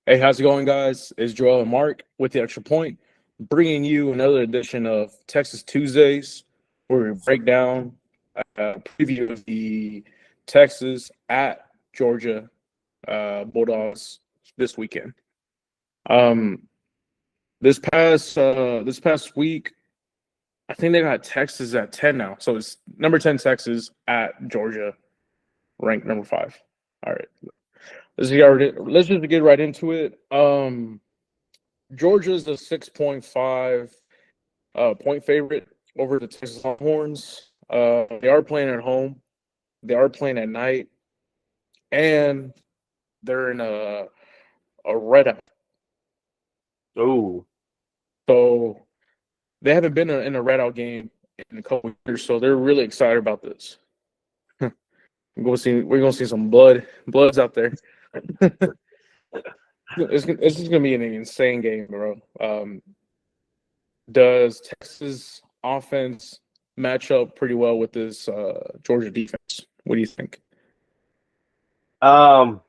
Hey, how's it going, guys? It's Joel and Mark with the Extra Point, bringing you another edition of Texas Tuesdays, where we break down a preview of the Texas at Georgia Bulldogs this weekend. Um, this past week, I think they got Texas at 10 now, so it's number 10 Texas at Georgia, ranked number 5. All right, let's just get right into it. Georgia's a 6.5 point favorite over the Texas Longhorns. They are playing at home. They are playing at night, and they're in a red out. Oh, So they haven't been in a red out game in a couple of years. So they're really excited about this. We're gonna see some bloods out there. It's just gonna be an insane game, bro. Does Texas offense match up pretty well with this Georgia defense? What do you think? um,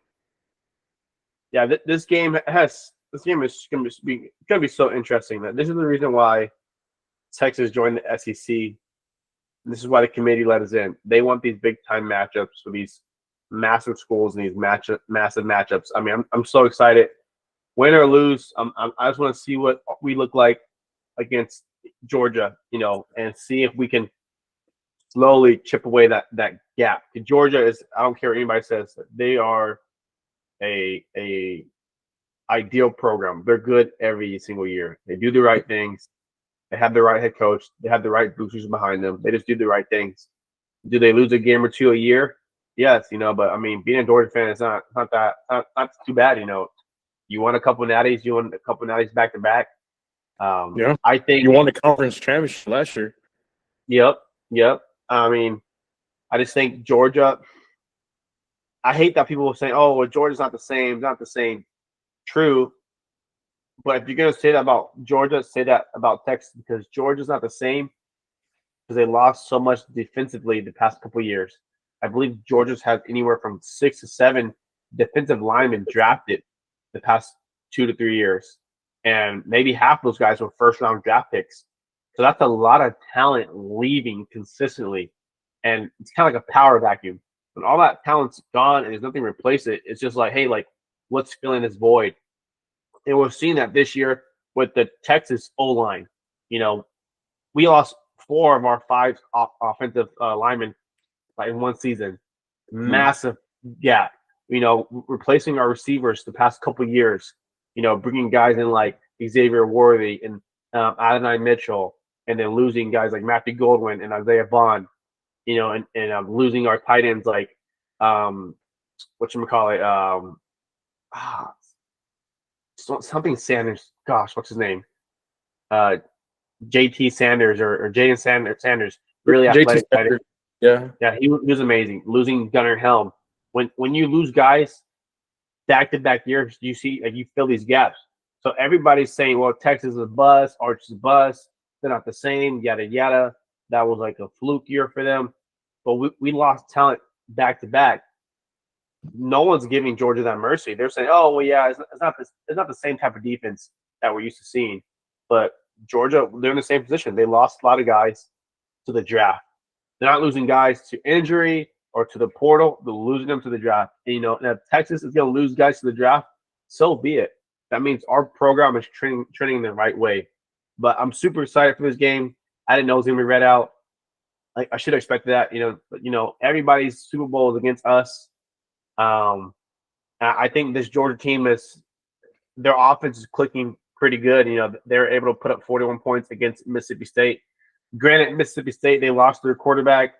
yeah. This game is going to be so interesting. That this is the reason why Texas joined the SEC. This is why the committee let us in. They want these big time matchups with these massive schools and these massive matchups. I mean, I'm so excited. Win or lose, I just want to see what we look like against Georgia, and see if we can slowly chip away that gap. Georgia is, I don't care what anybody says, they are a ideal program. They're good every single year. They do the right things. They have the right head coach. They have the right boosters behind them. They just do the right things. Do they lose a game or two a year? Yes, but I mean, being a Georgia fan is not too bad. You won a couple natties. You won a couple natties back to back. Yeah, I you think. won the conference championship last year. Yep. I mean, I just think Georgia. I hate that people will say, "Oh, well, Georgia's not the same." Not the same. True, but if you're gonna say that about Georgia, say that about Texas, because Georgia's not the same because they lost so much defensively the past couple of years. I believe Georgia's had anywhere from 6 to 7 defensive linemen drafted the past 2 to 3 years, and maybe half those guys were first round draft picks. So that's a lot of talent leaving consistently, and it's kind of like a power vacuum. When all that talent's gone and there's nothing to replace it, it's just like, hey, like, what's filling this void? And we're seeing that this year with the Texas O line. You know, we lost 4 of our 5 offensive linemen in one season. Hmm. Massive gap. Replacing our receivers the past couple years. Bringing guys in like Xavier Worthy and Adonai Mitchell, and then losing guys like Matthew Goldwyn and Isaiah Bond. And losing our tight ends like whatchamacallit, ah, something Sanders. Gosh, what's his name? Uh, JT Sanders or Jaden Sanders, really JT athletic tight end. Sanders, yeah, Yeah, he was amazing. Losing Gunnar Helm. When you lose guys back to back years, you see like you fill these gaps. So everybody's saying, well, Texas is a bust, Arch is a bust, they're not the same, yada yada. That was like a fluke year for them. But we lost talent back to back. No one's giving Georgia that mercy. They're saying, oh well, yeah, it's not the same type of defense that we're used to seeing. But Georgia, they're in the same position. They lost a lot of guys to the draft. They're not losing guys to injury or to the portal. They're losing them to the draft. And if Texas is going to lose guys to the draft, so be it. That means our program is trending the right way. But I'm super excited for this game. I didn't know it was going to be read out. Like I should have expected that. But everybody's Super Bowl is against us. I think this Georgia team is their offense is clicking pretty good. They're able to put up 41 points against Mississippi State. Granted, Mississippi State, they lost their quarterback.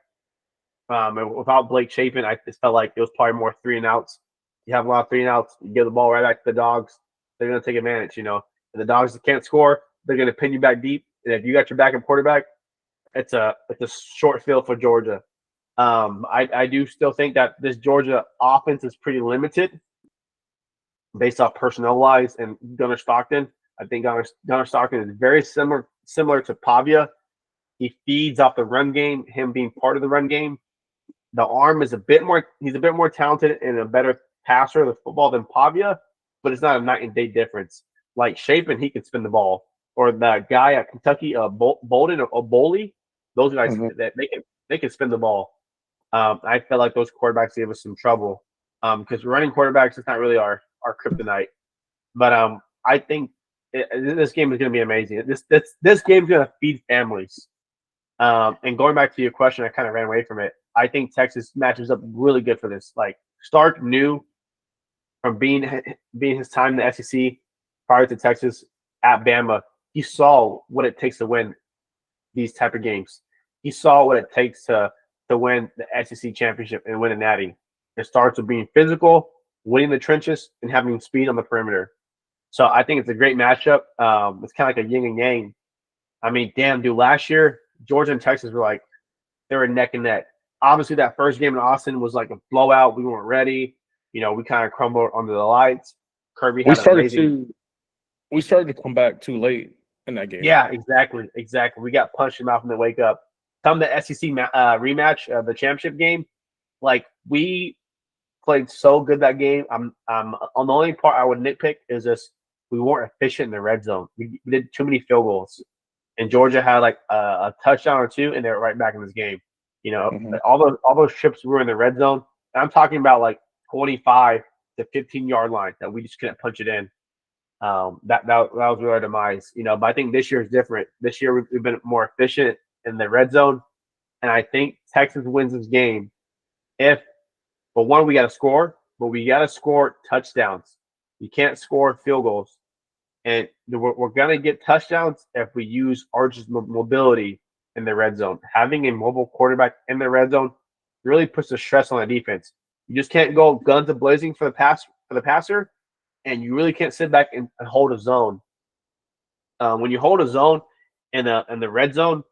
And without Blake Shapen, I just felt like it was probably more 3-and-outs. You have a lot of 3-and-outs, you give the ball right back to the Dogs, they're going to take advantage. And the Dogs can't score, they're going to pin you back deep. And if you got your backup quarterback, it's a short field for Georgia. I do still think that this Georgia offense is pretty limited based off personnel wise and Gunnar Stockton. I think Gunnar Stockton is very similar to Pavia. He feeds off the run game, him being part of the run game. The arm is he's a bit more talented and a better passer of the football than Pavia, but it's not a night and day difference. Like Shapen, he can spin the ball, or the guy at Kentucky, Bolden or Boley, those guys Mhm. that they can spin the ball. I felt like those quarterbacks gave us some trouble because running quarterbacks is not really our kryptonite. But I think this game is going to be amazing. This game is going to feed families. And going back to your question, I kind of ran away from it. I think Texas matches up really good for this. Like Stark knew from being his time in the SEC prior to Texas at Bama, he saw what it takes to win these type of games. He saw what it takes to win the SEC championship and win a natty. It starts with being physical, winning the trenches, and having speed on the perimeter. So I think it's a great matchup. It's kind of like a yin and yang. I mean, damn, dude, last year, Georgia and Texas were like, they were neck and neck. Obviously, that first game in Austin was like a blowout. We weren't ready. You know, we kind of crumbled under the lights. Kirby We had an started amazing. to we started to come back too late in that game. Yeah, exactly. We got punched in the mouth and then wake up. Come the SEC rematch, the championship game, like we played so good that game. I'm on the only part I would nitpick is just we weren't efficient in the red zone. We did too many field goals, and Georgia had like a touchdown or two, and they're right back in this game. You know, Mhm. all those trips were in the red zone. And I'm talking about like 25 to 15 yard line that we just couldn't punch it in. That was really our demise. You know, but I think this year is different. This year we've been more efficient in the red zone, and I think Texas wins this game if, but one, we got to score, but we got to score touchdowns. You can't score field goals. And we're going to get touchdowns if we use Arch's mobility in the red zone. Having a mobile quarterback in the red zone really puts the stress on the defense. You just can't go guns a blazing for the passer, and you really can't sit back and hold a zone. When you hold a zone in the red zone,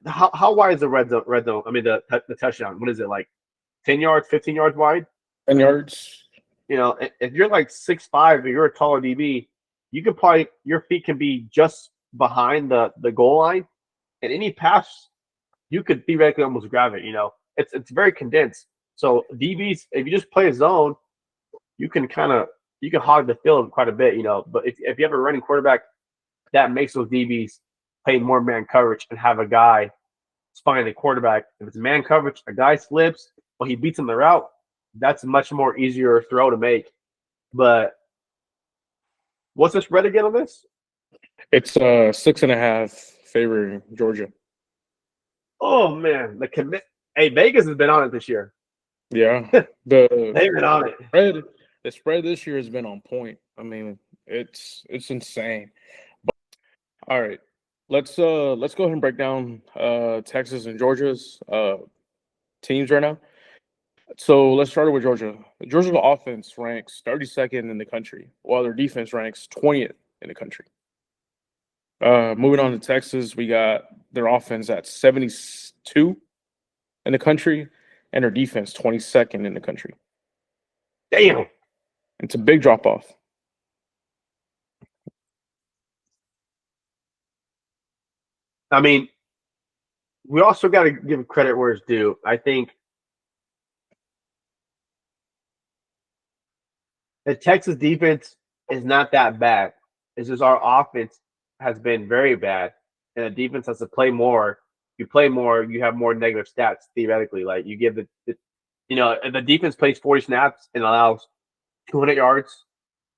how wide is the red zone? Red zone. I mean the touchdown. What is it like? 10 yards, 15 yards wide? 10 yards. You know, if you're like 6'5" or you're a taller DB, you could probably your feet can be just behind the goal line, and any pass you could theoretically almost grab it. You know, it's very condensed. So DBs, if you just play a zone, you can hog the field quite a bit. You know, but if you have a running quarterback, that makes those DBs play more man coverage and have a guy spying the quarterback. If it's man coverage, a guy slips, or he beats him the route. That's a much more easier throw to make. But what's the spread again on this? It's 6.5 favoring Georgia. Oh man, the commit. Hey, Vegas has been on it this year. Yeah, They've been on it. the spread this year has been on point. I mean, it's insane. But, all right, let's go ahead and break down Texas and Georgia's teams right now. So let's start with Georgia. Georgia's offense ranks 32nd in the country, while their defense ranks 20th in the country. Moving on to Texas, we got their offense at 72 in the country, and their defense 22nd in the country. Damn. It's a big drop off. I mean, we also got to give credit where it's due. I think the Texas defense is not that bad. It's just our offense has been very bad, and the defense has to play more. You play more, you have more negative stats theoretically. Like you give if the defense plays 40 snaps and allows 200 yards.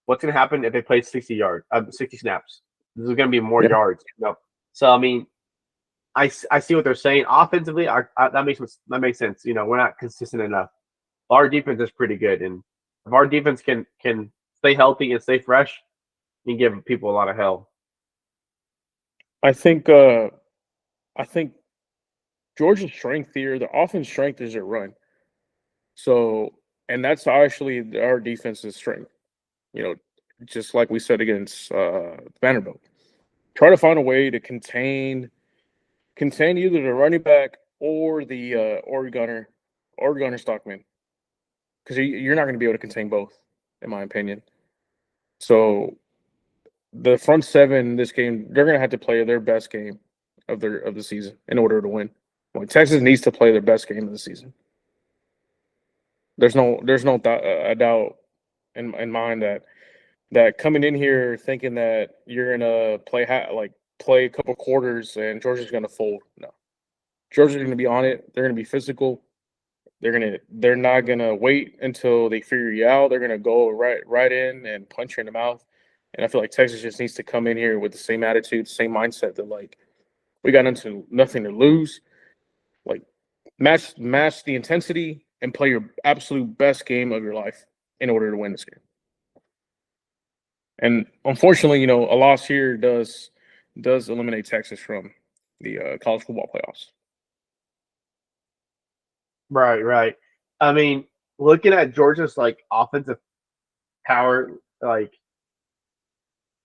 What's going to happen if they play 60 snaps? This is going to be more yards. You know? So I mean, I see what they're saying offensively. That makes sense. You know, we're not consistent enough. Our defense is pretty good, and if our defense can stay healthy and stay fresh, you can give people a lot of hell. I think Georgia's strength here, the offense strength is their run. So, and that's actually our defense's strength. You know, just like we said against Vanderbilt, try to find a way to contain either the running back or the Oregon Stockman, because you're not going to be able to contain both, in my opinion. So the front seven in this game, they're going to have to play their best game of the season in order to win. Like, Texas needs to play their best game of the season. There's no doubt in mind that that coming in here thinking that you're gonna play a couple quarters and Georgia's gonna fold. No, Georgia's gonna be on it. They're gonna be physical. They're not gonna wait until they figure you out. They're gonna go right in and punch you in the mouth. And I feel like Texas just needs to come in here with the same attitude, same mindset that like we got nothing to lose. Like match the intensity and play your absolute best game of your life in order to win this game. And unfortunately, you know, a loss here does eliminate Texas from the college football playoffs. Right. I mean, looking at Georgia's like offensive power, like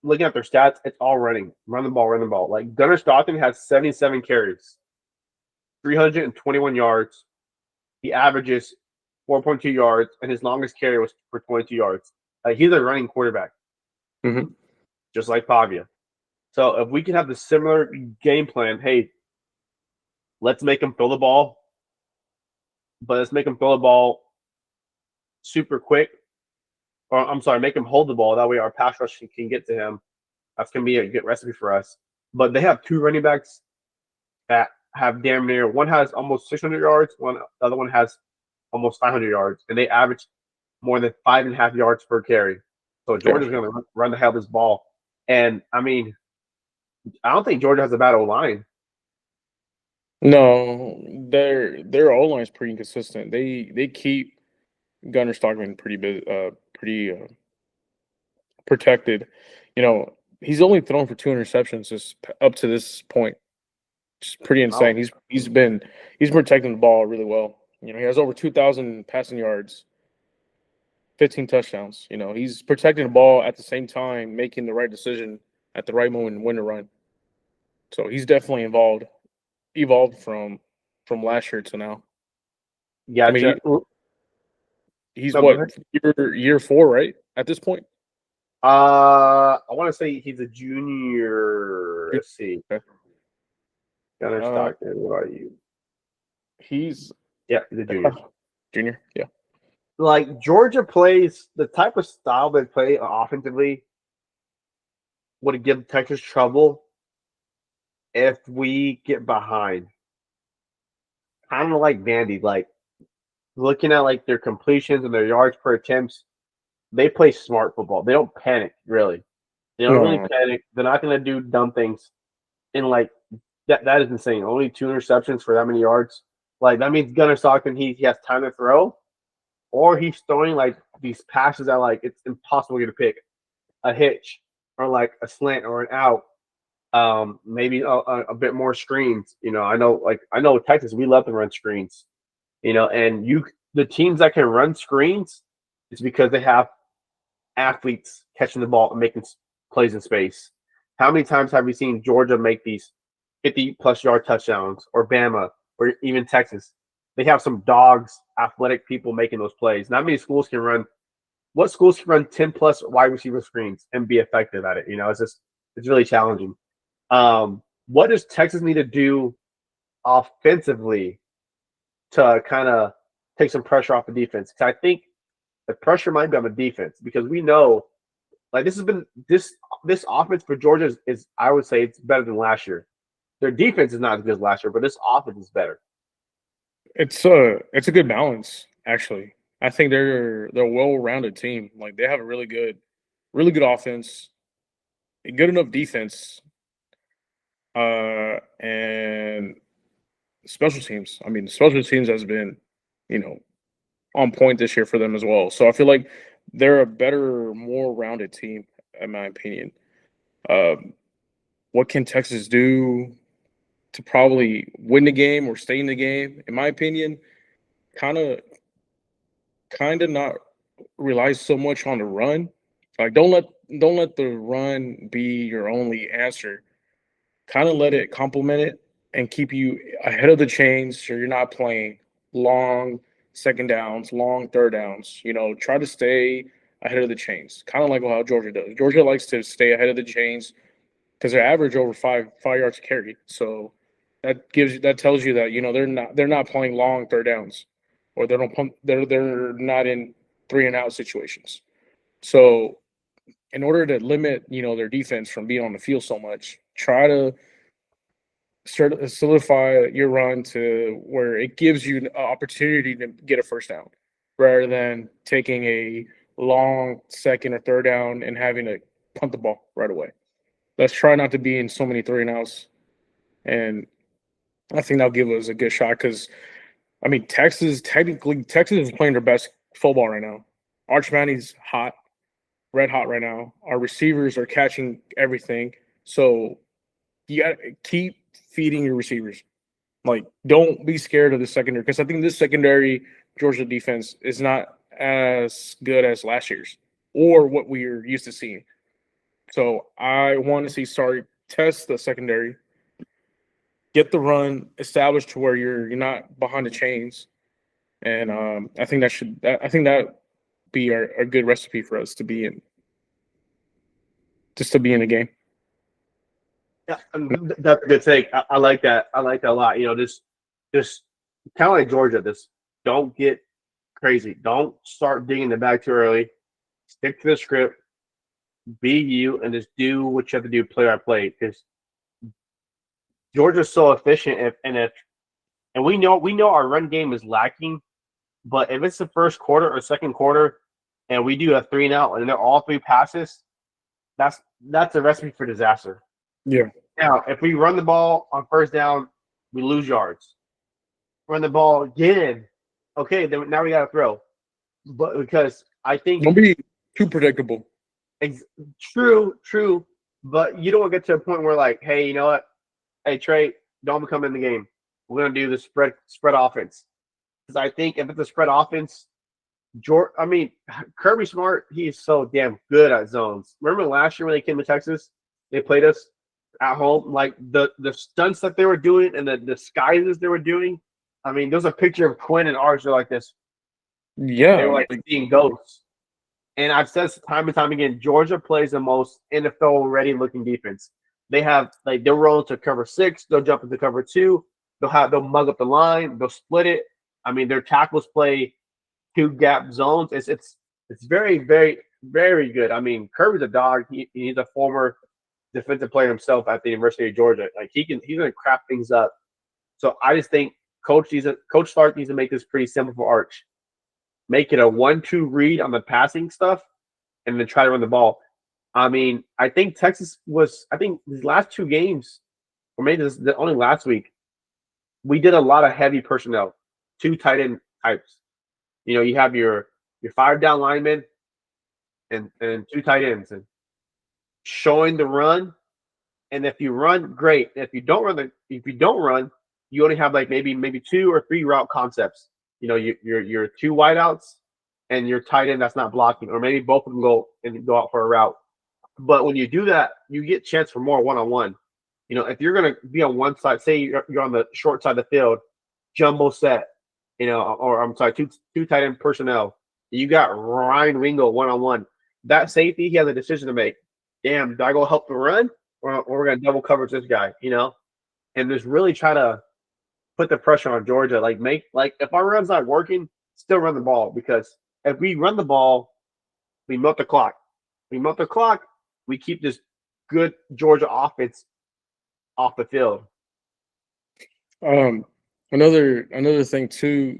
looking at their stats, it's all running, run the ball. Like Gunnar Stockton has 77 carries, 321 yards. He averages 4.2 yards, and his longest carry was for 22 yards. He's a running quarterback, just like Pavia. So if we can have the similar game plan, hey, let's make him throw the ball, but let's make him throw the ball super quick. Or I'm sorry, make him hold the ball. That way our pass rush can get to him. That's going to be a good recipe for us. But they have two running backs that have damn near, one has almost 600 yards, the other one has almost 500 yards, and they average more than 5.5 yards per carry. So Georgia's going to run the hell of this ball. And, I mean, I don't think Georgia has a bad O-line. No, their O-line is pretty inconsistent. They keep Gunnar Stockman pretty protected. You know, he's only thrown for 2 interceptions up to this point. It's pretty insane. Oh. He's protecting the ball really well. You know, he has over 2,000 passing yards, 15 touchdowns. You know, he's protecting the ball at the same time, making the right decision at the right moment when to run. So he's definitely evolved from last year to now. Yeah, I mean, he's No, what, year 4, right? At this point? I want to say he's a junior. Let's see. Okay. Gunnar Stockton, what are you? He's a junior. Junior, yeah. Like Georgia plays the type of style they play offensively would give Texas trouble if we get behind. Kind of like Vandy, like looking at like their completions and their yards per attempts, they play smart football. They don't panic, really. They don't really panic. They're not going to do dumb things. And like that is insane. Only 2 interceptions for that many yards. Like that means Gunnar Stockton, he has time to throw, or he's throwing like these passes that like it's impossible to pick a hitch or like a slant or an out. Maybe a bit more screens. You know, I know Texas, we love to run screens. You know, and the teams that can run screens is because they have athletes catching the ball and making plays in space. How many times have we seen Georgia make these 50-plus yard touchdowns, or Bama, or even Texas? They have some dogs, athletic people making those plays. Not many schools can run. What schools can run 10-plus wide receiver screens and be effective at it? You know, it's really challenging. What does Texas need to do offensively to kind of take some pressure off the defense? Because I think the pressure might be on the defense, because we know, like, this offense for Georgia is I would say it's better than last year. Their defense is not as good as last year, but this offense is better. It's a good balance, actually. I think they're a well-rounded team. Like they have a really good offense, a good enough defense, and special teams. I mean, special teams has been, you know, on point this year for them as well. So I feel like they're a better, more rounded team, in my opinion. What can Texas do to probably win the game or stay in the game? In my opinion, kind of not rely so much on the run. Like don't let the run be your only answer. Kind of let it complement it and keep you ahead of the chains so you're not playing long second downs, long third downs. You know, try to stay ahead of the chains. Kind of like how Georgia does. Georgia likes to stay ahead of the chains because they average over five yards to carry. So that tells you that, you know, they're not playing long third downs, or they're not in 3 and out situations. So in order to limit, their defense from being on the field so much, try to solidify your run to where it gives you an opportunity to get a first down rather than taking a long second or third down and having to punt the ball right away. Let's try not to be in so many 3-and-outs. And I think that'll give us a good shot because, Texas is playing their best football right now. Arch Manny's hot, red hot right now. Our receivers are catching everything. So you got to keep feeding your receivers. Like, don't be scared of the secondary because I think this secondary Georgia defense is not as good as last year's or what we're used to seeing. So I want to see Sark test the secondary, get the run established to where you're not behind the chains, and I think that be a good recipe for us to be in, just to be in the game. Yeah, that's a good thing. I like that. I like that a lot. Just kind of like Georgia. Just don't get crazy. Don't start digging the bag too early. Stick to the script. Be you, and just do what you have to do play by play. Because Georgia's so efficient, and we know our run game is lacking. But if it's the first quarter or second quarter, and we do a 3-and-out, and they're all 3 passes, that's a recipe for disaster. Yeah. Now, if we run the ball on first down, we lose yards. Run the ball again, okay, then now we got to throw. But because I think don't be too predictable. True. But you don't want to get to a point where like, hey, you know what? Hey, Trey, don't come in the game. We're gonna do the spread offense. Because I think if it's a spread offense, Kirby Smart, he is so damn good at zones. Remember last year when they came to Texas, they played us at home, like the stunts that they were doing and the disguises they were doing. There's a picture of Quinn and Arch. They're like this. Yeah, they were like seeing ghosts. And I've said time and time again, Georgia plays the most NFL ready looking defense. They have they'll roll to cover 6, they'll jump into cover 2, they'll mug up the line, they'll split it. Their tackles play 2 gap zones. It's very, very, very good. Kirby's a dog. He's a former defensive player himself at the University of Georgia. He's gonna craft things up. So I just think Coach Stark needs to make this pretty simple for Arch. Make it a 1-2 read on the passing stuff, and then try to run the ball. I think Texas these last 2 games, or maybe this is only last week, we did a lot of heavy personnel, 2 tight end types. You have your 5 down linemen and 2 tight ends, and showing the run. And if you run, great. If you don't run, you only have maybe 2 or 3 route concepts. Your 2 wideouts and your tight end that's not blocking, or maybe both of them go out for a route. But when you do that, you get chance for more one-on-one. If you're going to be on one side, say you're on the short side of the field, jumbo set, or I'm sorry, two tight end personnel. You got Ryan Wingo one-on-one. That safety, he has a decision to make. Damn, do I go help the run, or we're going to double coverage this guy, And just really try to put the pressure on Georgia. If our run's not working, still run the ball, because if we run the ball, we milk the clock. We keep this good Georgia offense off the field. Another thing too,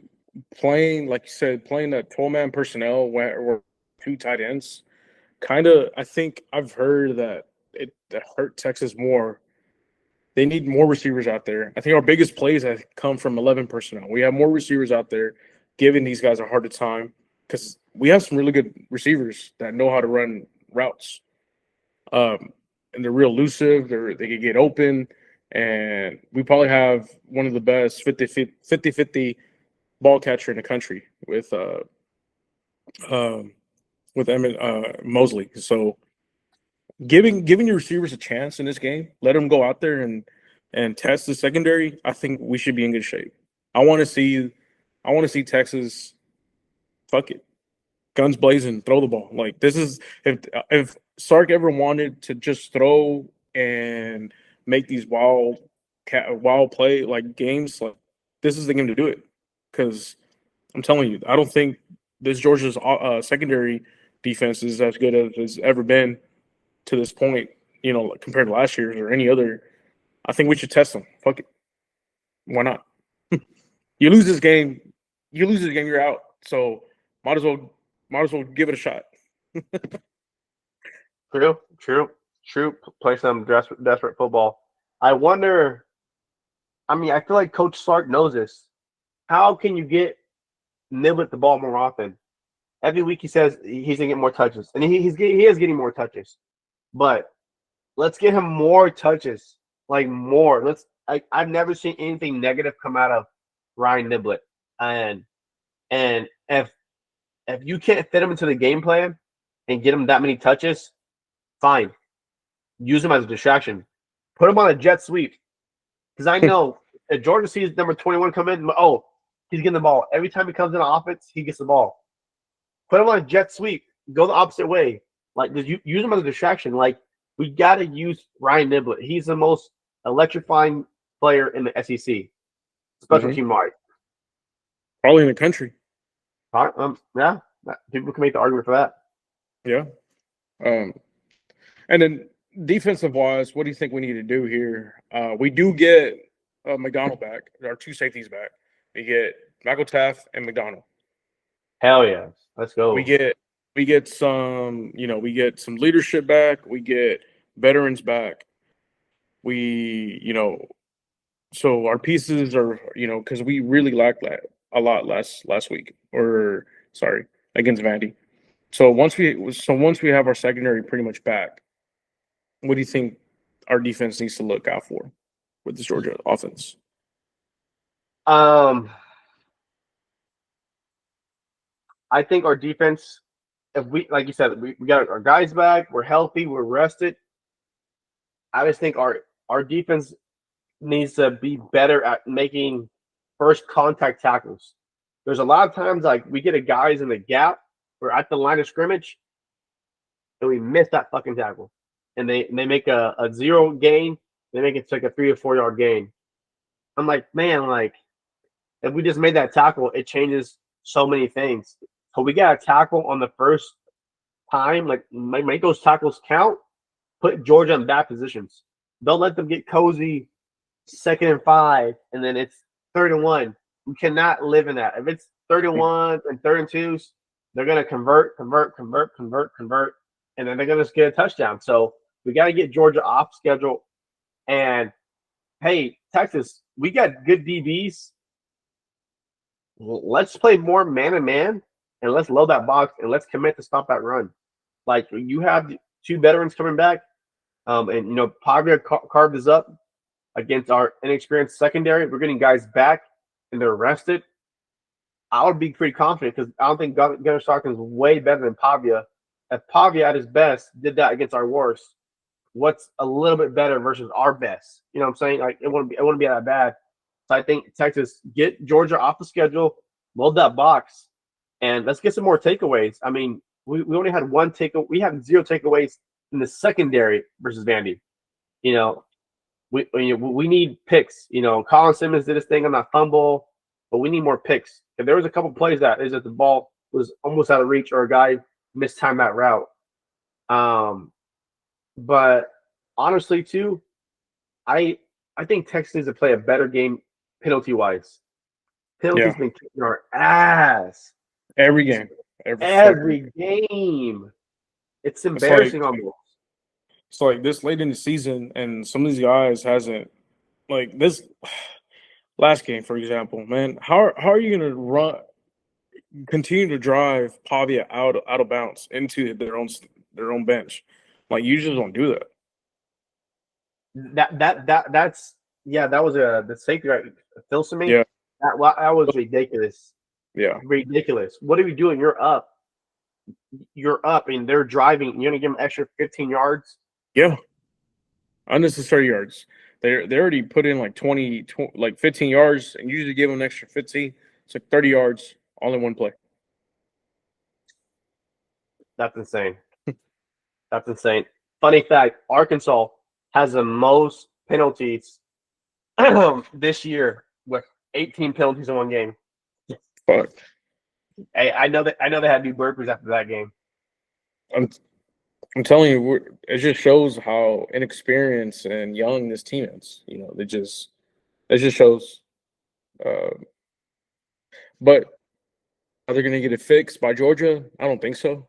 playing, like you said, playing that 12-man personnel or 2 tight ends, I think I've heard that it hurt Texas more. They need more receivers out there. I think our biggest plays have come from 11 personnel. We have more receivers out there giving these guys a harder time because we have some really good receivers that know how to run routes. And they're real elusive. They can get open. And we probably have one of the best 50-50 ball catcher in the country with Emmett Mosley. So giving your receivers a chance in this game, let them go out there and test the secondary. I think we should be in good shape. I want to see Texas, fuck it, guns blazing, throw the ball. This is if Sark ever wanted to just throw and make these wild play games, this is the game to do it. Because I'm telling you, I don't think this Georgia's secondary defense is as good as it's ever been to this point, compared to last year's or any other, I think we should test them. Fuck it. Why not? You lose this game, you're out. So might as well give it a shot. True. Play some desperate football. I wonder. I mean, I feel like Coach Sark knows this. How can you get Niblett the ball more often? Every week he says he's gonna get more touches, and he is getting more touches. But let's get him more touches, like more. I've never seen anything negative come out of Ryan Niblett, and if you can't fit him into the game plan and get him that many touches, fine. Use him as a distraction. Put him on a jet sweep. Because I know if Georgia sees number 21 come in, he's getting the ball. Every time he comes in offense, he gets the ball. Put him on a jet sweep. Go the opposite way. Like, just use him as a distraction. Like, we got to use Ryan Niblett. He's the most electrifying player in the SEC, special team wise. Probably in the country. Yeah, people can make the argument for that. Yeah. And then defensive wise, what do you think we need to do here? We do get McDonald back, our two safeties back. We get Michael Taft and McDonald. Hell yeah. Let's go. We get some, we get some leadership back. We get veterans back. So our pieces are, because we really lacked that a lot last week, against Vandy. So once we have our secondary pretty much back, what do you think our defense needs to look out for with this Georgia offense? I think our defense, if we, like you said, we got our guys back, we're healthy, we're rested. I just think our defense needs to be better at making first contact tackles. There's a lot of times like we get a guys in the gap, we're at the line of scrimmage, and we miss that fucking tackle. And they make a 0 gain, they make it like a 3 or 4 yard gain. I'm like, man, like if we just made that tackle, it changes so many things. So we got a tackle on the first time, like make those tackles count, put Georgia in bad positions. Don't let them get cozy 2nd and 5, and then it's 3rd and 1. We cannot live in that. If it's 3rd and 1 and 3rd and 2s, they're gonna convert, and then they're gonna just get a touchdown. So we got to get Georgia off schedule. And hey, Texas, we got good DBs. Let's play more man-to-man, and let's load that box, and let's commit to stop that run. Like, you have 2 veterans coming back, and Pavia carved us up against our inexperienced secondary. We're getting guys back, and they're rested. I would be pretty confident because I don't think Gunnar Stockton is way better than Pavia. If Pavia at his best did that against our worst, what's a little bit better versus our best? You know what I'm saying? Like, it wouldn't be that bad. So I think Texas, get Georgia off the schedule, load that box, and let's get some more takeaways. I mean, we only had 1 takeaway. We had 0 takeaways in the secondary versus Vandy. We need picks. Colin Simmons did his thing on that fumble, but we need more picks. If there was a couple plays that the ball was almost out of reach or a guy mistimed that route. But honestly, too, I think Texas needs to play a better game penalty-wise. Penalties been kicking our ass. Every game. Every game. It's embarrassing almost. So, like, this late in the season, and some of these guys hasn't, like, this last game, for example, man, how are you going to continue to drive Pavia out of bounds into their own bench? Like, you just don't do that. That was the safety right, Filson. Yeah, that was ridiculous. Yeah, ridiculous. What are you doing? You're up, and they're driving. You're gonna give them extra 15 yards. Yeah, unnecessary yards. They already put in like 15 yards, and usually give them an extra 15. It's like 30 yards all in one play. That's insane. That's insane. Funny fact: Arkansas has the most penalties this year, with 18 penalties in one game. Fuck. Hey, I know they had to do burpees after that game. I'm I'm telling you, it just shows how inexperienced and young this team is. It just shows. Uh, but are they going to get it fixed by Georgia? I don't think so.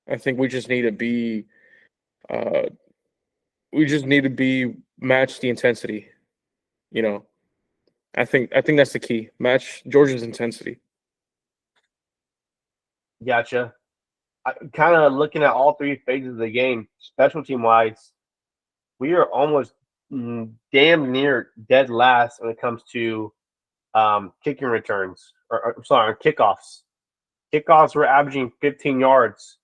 I think we just need to be uh, match the intensity. You know, I think that's the key. Match Georgia's intensity. Gotcha. Kind of looking at all three phases of the game, special team wise, we are almost damn near dead last when it comes to kicking returns, or sorry, kickoffs. Kickoffs were averaging 15 yards.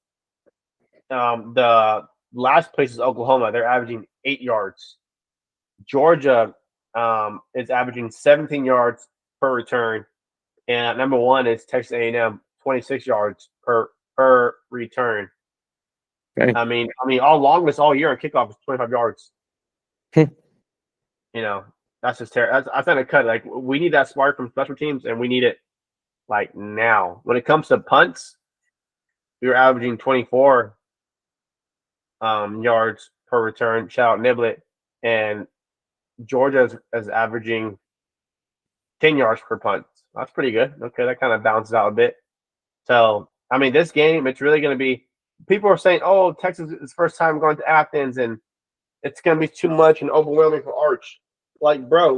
The last place is Oklahoma. They're averaging 8 yards. Georgia is averaging 17 yards per return, and number one is Texas A&M, 26 yards per return. Okay. Our longest all year on kickoff is 25 yards. That's just terrible. That's not a cut. Like, we need that spark from special teams, and we need it like now. When it comes to punts, we were averaging 24 yards per return. Shout out Niblet. And Georgia is averaging 10 yards per punt. That's pretty good. Okay, that kind of balances out a bit. So, this game, it's really going to be – people are saying, oh, Texas is first time going to Athens, and it's going to be too much and overwhelming for Arch. Like, bro,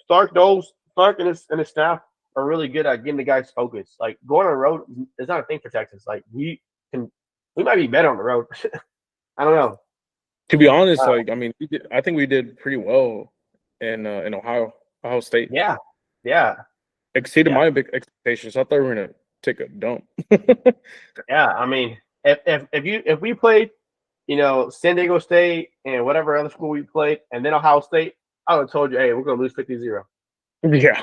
Stark and his staff are really good at getting the guys focused. Like, going on the road is not a thing for Texas. Like, we might be better on the road. I don't know. To be honest, I think we did pretty well in Ohio State. Yeah. Exceeded my big expectations. I thought we were gonna take a dump. Yeah, if we played, San Diego State and whatever other school we played, and then Ohio State, I would have told you, hey, we're gonna lose 50-0. Yeah.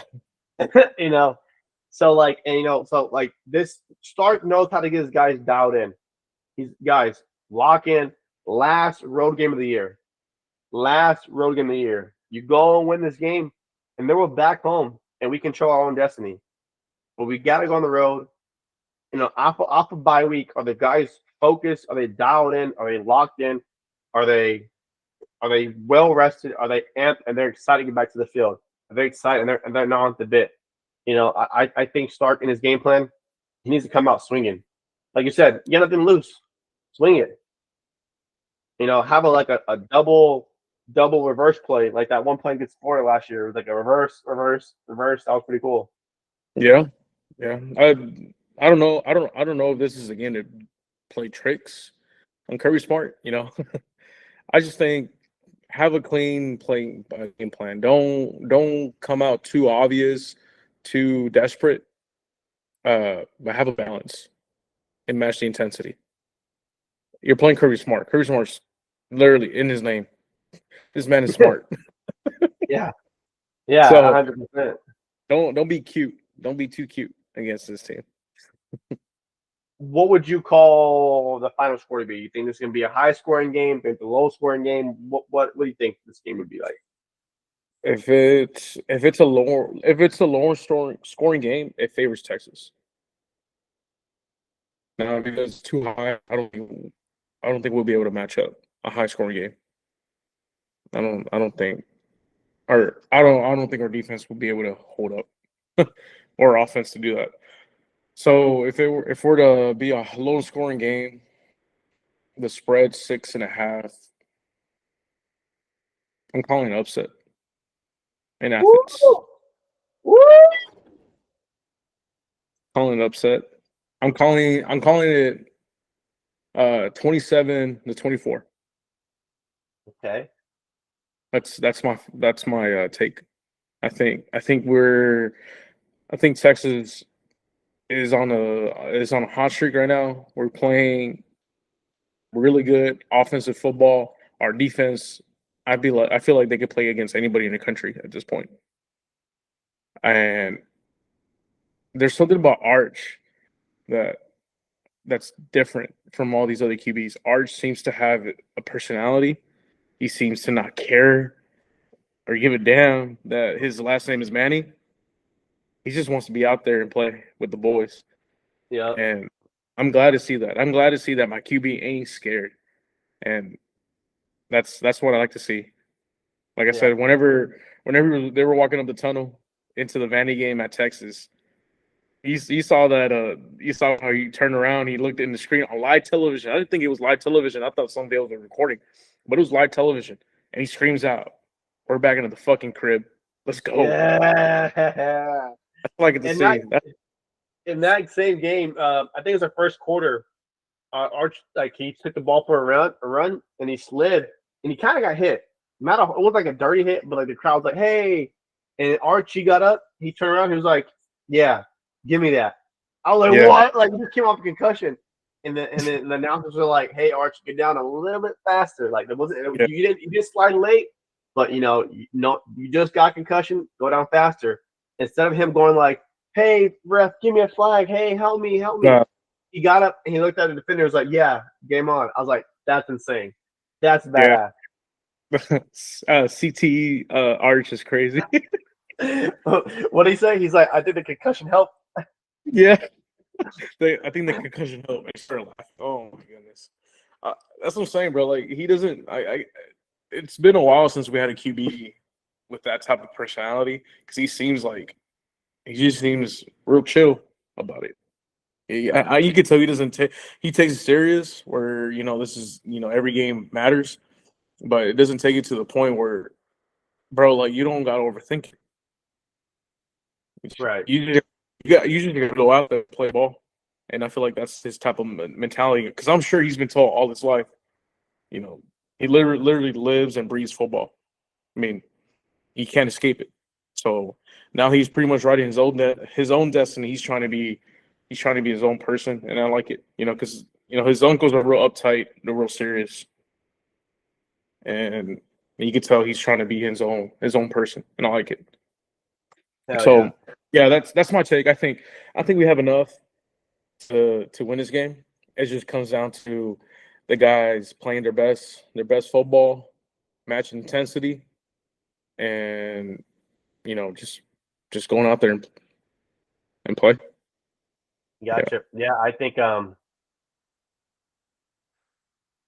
This Stark knows how to get his guys dialed in. Guys, lock in. Last road game of the year. You go and win this game, and then we're back home, and we control our own destiny. But we got to go on the road. Off of bye week, are the guys focused? Are they dialed in? Are they locked in? Are they well rested? Are they amped and they're excited to get back to the field? Are they excited and they're not on the bit? I think Stark in his game plan, he needs to come out swinging. Like you said, you got nothing to lose. Swing it. Have a double reverse play, like that one play against Florida last year. It was like a reverse. That was pretty cool. Yeah. I don't know. I don't know if this is again to play tricks on Kirby Smart. I just think have a clean game plan. Don't come out too obvious, too desperate. But have a balance and match the intensity. You're playing Kirby Smart. Kirby Smart's literally in his name. This man is smart. Yeah, So 100%. Don't be cute. Don't be too cute against this team. What would you call the final score to be? You think this is going to be a high scoring game? Think the low scoring game? What do you think this game would be like? If it's a lower scoring game, it favors Texas. Now, because it's too high, I don't think we'll be able to match up a high scoring game. I don't think our defense will be able to hold up or offense to do that. So if we're to be a low scoring game, the spread 6.5, I'm calling an upset in Athens. Woo! Calling an upset. I'm calling it 27-24. Okay. That's my take. I think Texas is on a hot streak right now. We're playing really good offensive football. Our defense, I feel like they could play against anybody in the country at this point. And there's something about Arch that's different from all these other QBs. Arch seems to have a personality. He seems to not care or give a damn that his last name is Manning. He just wants to be out there and play with the boys. Yeah. And I'm glad to see that. I'm glad to see that my QB ain't scared, and that's what I like to see. Like I Yeah. said, whenever they were walking up the tunnel into the Vandy game at Texas, you saw that you saw how he turned around, he looked in the screen on live television. I didn't think it was live television. I thought someday it was a recording, but it was live television. And he screams out, "We're back into the fucking crib. Let's go." Yeah. That's what I get to And see. in that same game, I think it was the first quarter. Arch he took the ball for a run, and he slid, and he kind of got hit. Not a, it was like a dirty hit, but like the crowd's like, "Hey!" And Archie got up. He turned around. He was like, "Yeah, give me that." I was like, Yeah. "What?" Like he just came off a concussion, and then the announcers were like, "Hey, Archie, get down a little bit faster. Like there wasn't Yeah. you didn't slide late, but you just got concussion. Go down faster." Instead of him going like, "Hey, ref, give me a flag. Hey, help me, help me." Nah. He got up and he looked at the defender. Was like, "Yeah, game on." I was like, "That's insane. That's Yeah. badass." CTE Arch is crazy. What did he say? He's like, "I think the concussion helped." Yeah. I think the concussion helped. I started laughing. Oh my goodness. That's what I'm saying, bro. Like he doesn't. It's been a while since we had a QB with that type of personality because he just seems real chill about it. You can tell he doesn't take he takes it serious. Where this is every game matters, but it doesn't take it to the point where, bro, like you don't gotta overthink it. Right. You just gotta go out there and play ball, and I feel like that's his type of mentality. Because I'm sure he's been told all his life, he literally lives and breathes football. I mean, he can't escape it. So now he's pretty much writing his own destiny. He's trying to be his own person, and I like it. Because his uncles are real uptight, they're real serious, and you can tell he's trying to be his own person, and I like it. Hell yeah. So yeah, that's my take. I think we have enough to win this game. It just comes down to the guys playing their best football, match intensity, and just going out there and play. Gotcha. Yeah, I think I'm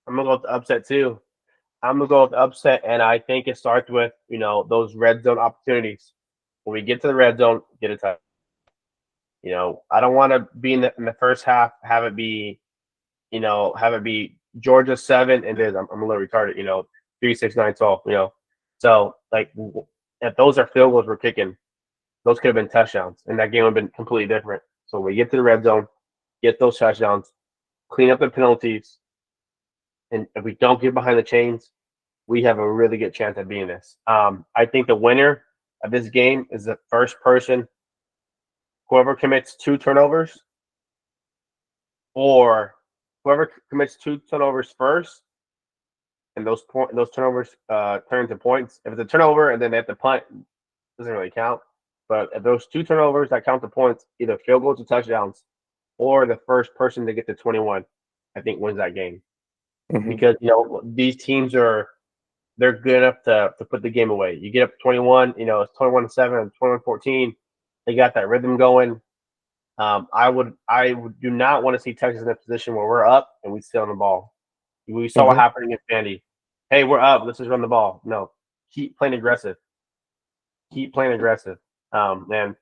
gonna go with the upset too. I'm gonna go with the upset, and I think it starts with those red zone opportunities. When we get to the red zone, get a touch. I don't want to be in the first half, have it be Georgia 7, and then I'm a little retarded. 3, 6, 9, 12. So like if those are field goals we're kicking, those could have been touchdowns, and that game would have been completely different. So when we get to the red zone, get those touchdowns, clean up the penalties, and if we don't get behind the chains, we have a really good chance at being this. I think the winner of this game is the first person, whoever commits 2 turnovers, or whoever commits 2 turnovers first, and those turnovers turn into points. If it's a turnover and then they have to punt, it doesn't really count. But if those 2 turnovers that count the points, either field goals or touchdowns, or the first person to get to 21, I think wins that game. Mhm. Because these teams they're good enough to put the game away. You get up to 21, it's 21-7, 21-14. They got that rhythm going. I do not want to see Texas in a position where we're up and we sit on the ball. We saw what Mhm. happened against Vandy. Hey, we're up. Let's just run the ball. No, keep playing aggressive. Keep playing aggressive. And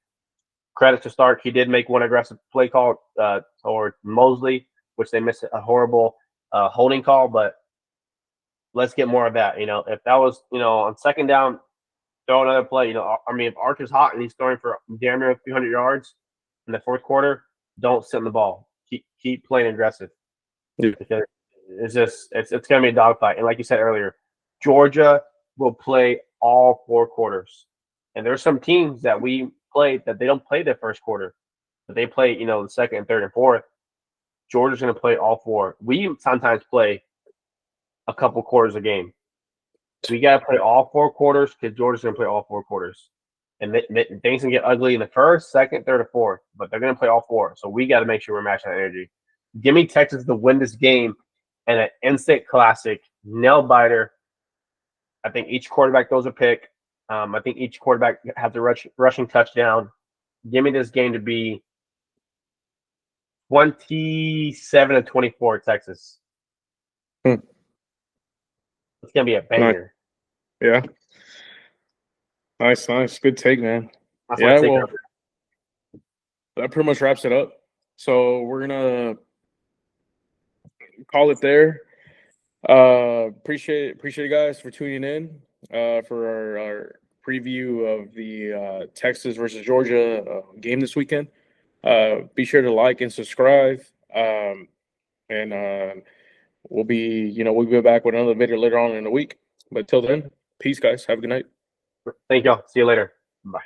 credit to Stark. He did make one aggressive play call toward Mosley, which they missed a horrible holding call. But let's get more of that. If that was on second down, throw another play. I mean, if Arch is hot and he's throwing for damn near 300 yards in the fourth quarter, don't sit in the ball. Keep playing aggressive. Yeah. Because it's going to be a dogfight. And like you said earlier, Georgia will play all 4 quarters. And there's some teams that we played that they don't play the first quarter, but they play the second and third and fourth. Georgia's going to play all 4. We sometimes play a couple quarters a game. We got to play all 4 quarters because Georgia's going to play all 4 quarters. And things can get ugly in the first, second, third, or fourth, but they're going to play all 4. So we got to make sure we're matching that energy. Give me Texas to win this game and an instant classic, nail biter. I think each quarterback throws a pick. I think each quarterback has a rushing touchdown. Give me this game to be 27-24, Texas. Hmm. It's gonna be a banger. Yeah. Nice. Good take, man. That's Yeah, my take. well, that pretty much wraps it up. So we're gonna call it there. Appreciate you guys for tuning in for our preview of the Texas versus Georgia game this weekend. Be sure to like and subscribe. And we'll be back with another video later on in the week. But till then, peace, guys. Have a good night. Thank y'all. See you later. Bye.